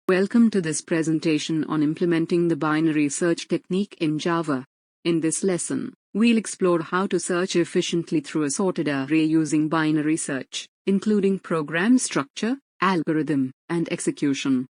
Welcome to this presentation on implementing the binary search technique in Java. In this lesson, we'll explore how to search efficiently through a sorted array using binary search, including program structure, algorithm, and execution.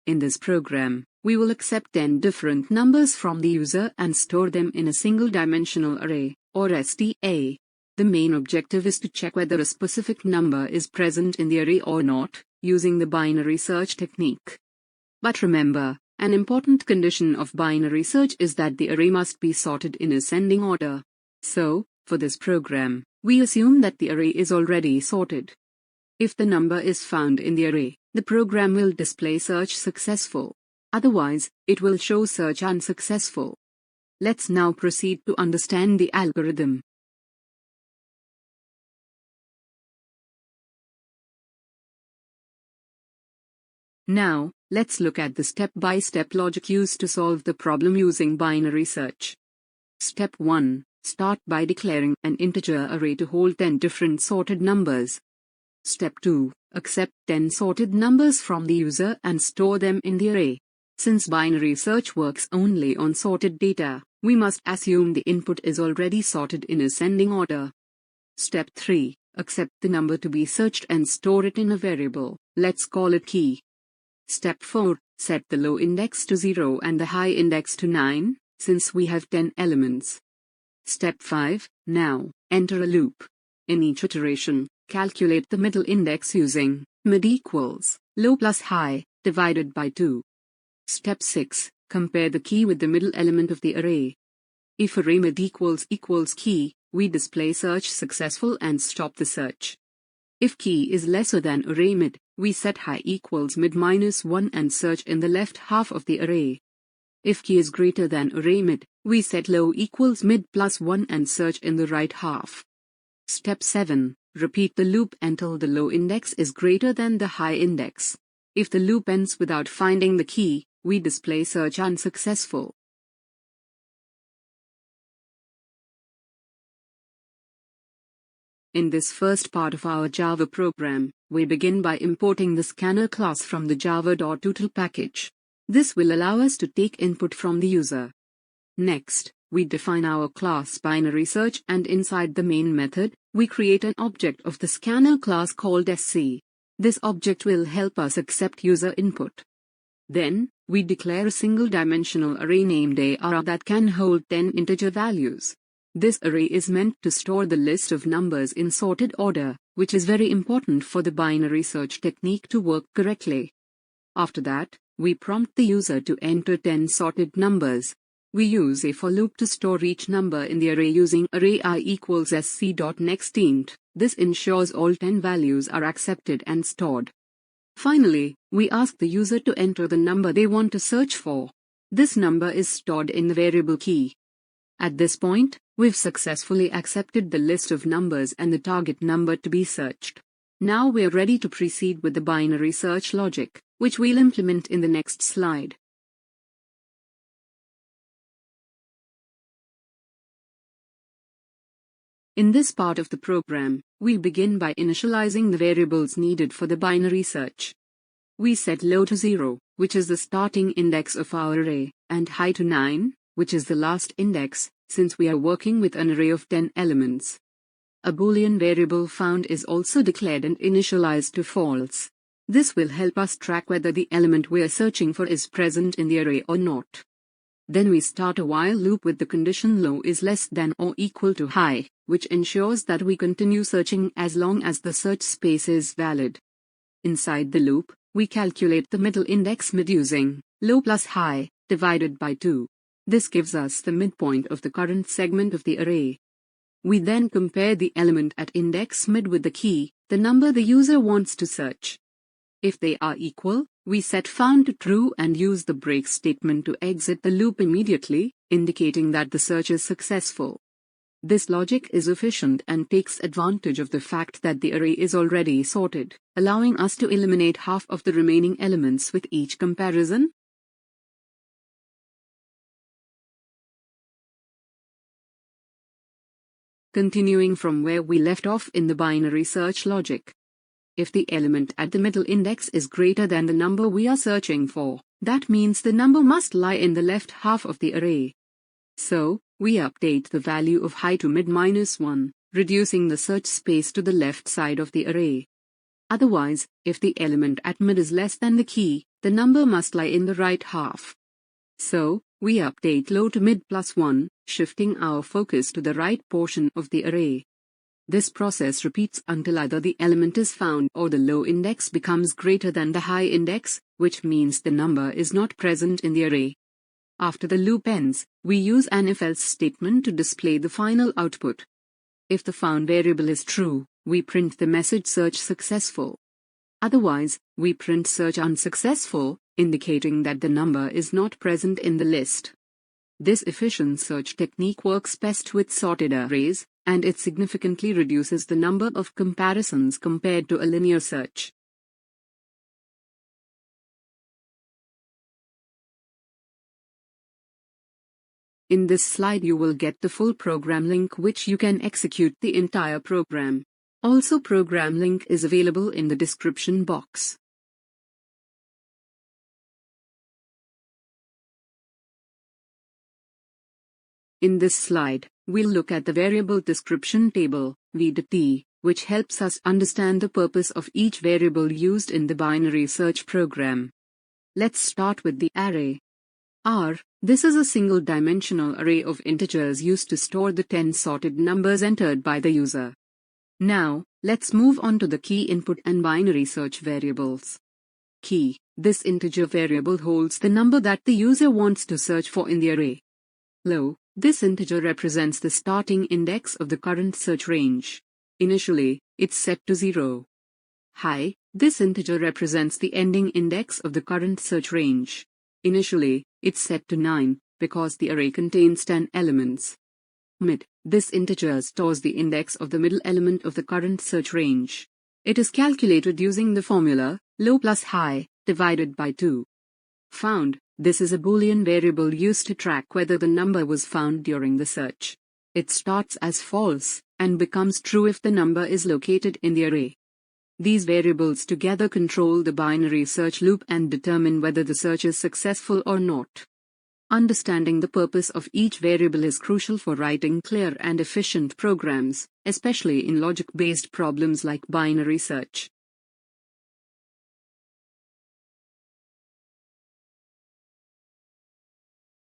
In this program, we will accept 10 different numbers from the user and store them in a single-dimensional array, or SDA. The main objective is to check whether a specific number is present in the array or not, using the binary search technique. But remember, an important condition of binary search is that the array must be sorted in ascending order. So, for this program, we assume that the array is already sorted. If the number is found in the array, the program will display search successful. Otherwise, it will show search unsuccessful. Let's now proceed to understand the algorithm. Now, let's look at the step-by-step logic used to solve the problem using binary search. Step 1. Start by declaring an integer array to hold 10 different sorted numbers. Step 2. Accept 10 sorted numbers from the user and store them in the array. Since binary search works only on sorted data, we must assume the input is already sorted in ascending order. Step 3. Accept the number to be searched and store it in a variable. Let's call it key. Step 4. Set the low index to 0 and the high index to 9, since we have 10 elements. Step 5. Now, enter a loop. In each iteration, calculate the middle index using mid equals low plus high, divided by 2. Step 6. Compare the key with the middle element of the array. If array mid equals key, we display search successful and stop the search. If key is lesser than array mid, we set high equals mid minus 1 and search in the left half of the array. If key is greater than array mid, we set low equals mid plus 1 and search in the right half. Step 7. Repeat the loop until the low index is greater than the high index. If the loop ends without finding the key, we display search unsuccessful. In this first part of our Java program, we begin by importing the scanner class from the java.util package. This will allow us to take input from the user. Next, we define our class binary search, and inside the main method, we create an object of the scanner class called SC. This object will help us accept user input. Then, we declare a single-dimensional array named AR that can hold 10 integer values. This array is meant to store the list of numbers in sorted order, which is very important for the binary search technique to work correctly. After that, we prompt the user to enter 10 sorted numbers. We use a for loop to store each number in the array using array I equals sc.nextInt. This ensures all 10 values are accepted and stored. Finally, we ask the user to enter the number they want to search for. This number is stored in the variable key. At this point, we've successfully accepted the list of numbers and the target number to be searched. Now we're ready to proceed with the binary search logic, which we'll implement in the next slide. In this part of the program, we begin by initializing the variables needed for the binary search. We set low to 0, which is the starting index of our array, and high to 9, which is the last index, since we are working with an array of 10 elements. A Boolean variable found is also declared and initialized to false. This will help us track whether the element we are searching for is present in the array or not. Then we start a while loop with the condition low is less than or equal to high, which ensures that we continue searching as long as the search space is valid. Inside the loop, we calculate the middle index mid using low plus high, divided by 2. This gives us the midpoint of the current segment of the array. We then compare the element at index mid with the key, the number the user wants to search. If they are equal, we set found to true and use the break statement to exit the loop immediately, indicating that the search is successful. This logic is efficient and takes advantage of the fact that the array is already sorted, allowing us to eliminate half of the remaining elements with each comparison. Continuing from where we left off in the binary search logic. If the element at the middle index is greater than the number we are searching for, that means the number must lie in the left half of the array. So, we update the value of high to mid -1, reducing the search space to the left side of the array. Otherwise, if the element at mid is less than the key, the number must lie in the right half. So, we update low to mid +1, shifting our focus to the right portion of the array. This process repeats until either the element is found or the low index becomes greater than the high index, which means the number is not present in the array. After the loop ends, we use an if-else statement to display the final output. If the found variable is true, we print the message search successful. Otherwise, we print search unsuccessful, indicating that the number is not present in the list. This efficient search technique works best with sorted arrays, and it significantly reduces the number of comparisons compared to a linear search. In this slide you will get the full program link which you can execute the entire program. Also, program link is available in the description box. In this slide, we'll look at the variable description table, VDT, which helps us understand the purpose of each variable used in the binary search program. Let's start with the array. This is a single-dimensional array of integers used to store the 10 sorted numbers entered by the user. Now, let's move on to the key input and binary search variables. Key. This integer variable holds the number that the user wants to search for in the array. Low. This integer represents the starting index of the current search range. Initially, it's set to 0. High. This integer represents the ending index of the current search range. Initially, it's set to 9, because the array contains 10 elements. Mid. This integer stores the index of the middle element of the current search range. It is calculated using the formula, low plus high, divided by 2. Found. This is a Boolean variable used to track whether the number was found during the search. It starts as false, and becomes true if the number is located in the array. These variables together control the binary search loop and determine whether the search is successful or not. Understanding the purpose of each variable is crucial for writing clear and efficient programs, especially in logic-based problems like binary search.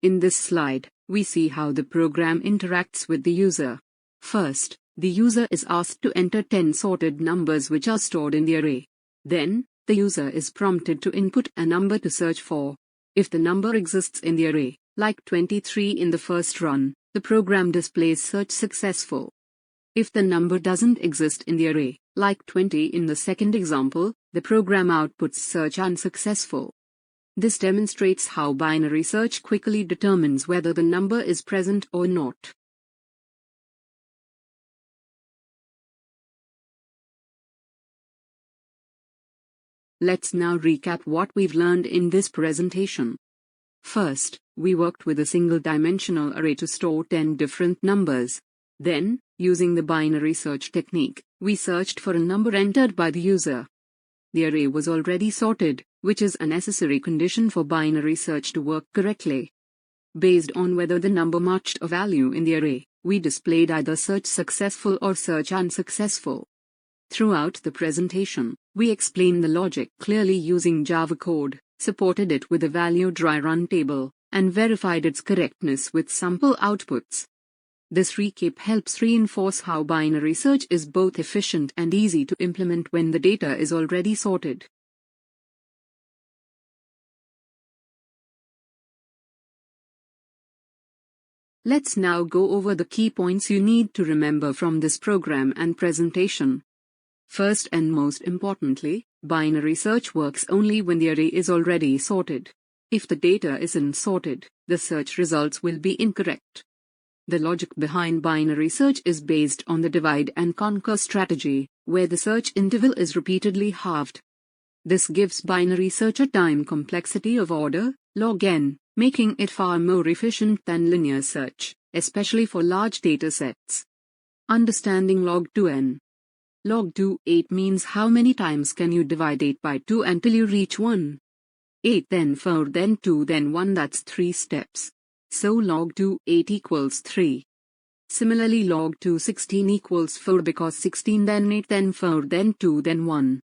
In this slide, we see how the program interacts with the user. First, the user is asked to enter 10 sorted numbers which are stored in the array. Then, the user is prompted to input a number to search for. If the number exists in the array, like 23 in the first run, the program displays search successful. If the number doesn't exist in the array, like 20 in the second example, the program outputs search unsuccessful. This demonstrates how binary search quickly determines whether the number is present or not. Let's now recap what we've learned in this presentation. First, we worked with a single-dimensional array to store 10 different numbers. Then, using the binary search technique, we searched for a number entered by the user. The array was already sorted, which is a necessary condition for binary search to work correctly. Based on whether the number matched a value in the array, we displayed either search successful or search unsuccessful. Throughout the presentation, we explained the logic clearly using Java code, supported it with a value dry run table, and verified its correctness with sample outputs. This recap helps reinforce how binary search is both efficient and easy to implement when the data is already sorted. Let's now go over the key points you need to remember from this program and presentation. First and most importantly, binary search works only when the array is already sorted. If the data isn't sorted, the search results will be incorrect. The logic behind binary search is based on the divide and conquer strategy, where the search interval is repeatedly halved. This gives binary search a time complexity of order log n, making it far more efficient than linear search, especially for large data sets. Understanding log 2n. Log 2 8 means how many times can you divide 8 by 2 until you reach 1. 8 then 4 then 2 then 1, that's 3 steps. So log 2 8 equals 3. Similarly log 2 16 equals 4 because 16 then 8 then 4 then 2 then 1.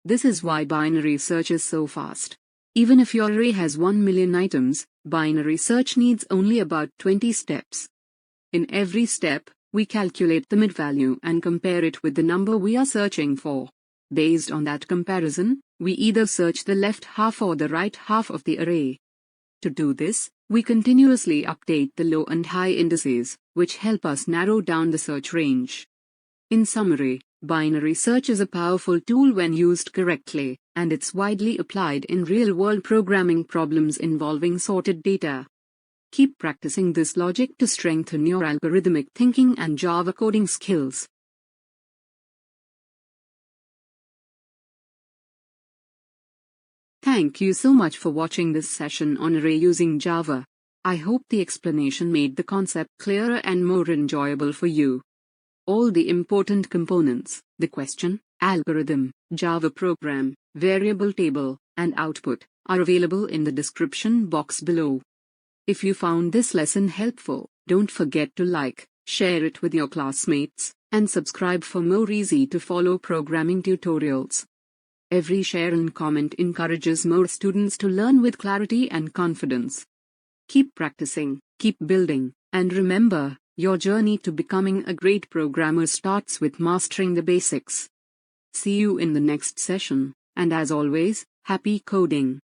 This is why binary search is so fast. Even if your array has 1 million items, binary search needs only about 20 steps. In every step, we calculate the mid value and compare it with the number we are searching for. Based on that comparison, we either search the left half or the right half of the array. To do this, we continuously update the low and high indices, which help us narrow down the search range. In summary, binary search is a powerful tool when used correctly, and it's widely applied in real-world programming problems involving sorted data. Keep practicing this logic to strengthen your algorithmic thinking and Java coding skills. Thank you so much for watching this session on array using Java. I hope the explanation made the concept clearer and more enjoyable for you. All the important components, the question, algorithm, Java program, variable table, and output, are available in the description box below. If you found this lesson helpful, don't forget to like, share it with your classmates, and subscribe for more easy-to-follow programming tutorials. Every share and comment encourages more students to learn with clarity and confidence. Keep practicing, keep building, and remember, your journey to becoming a great programmer starts with mastering the basics. See you in the next session, and as always, happy coding!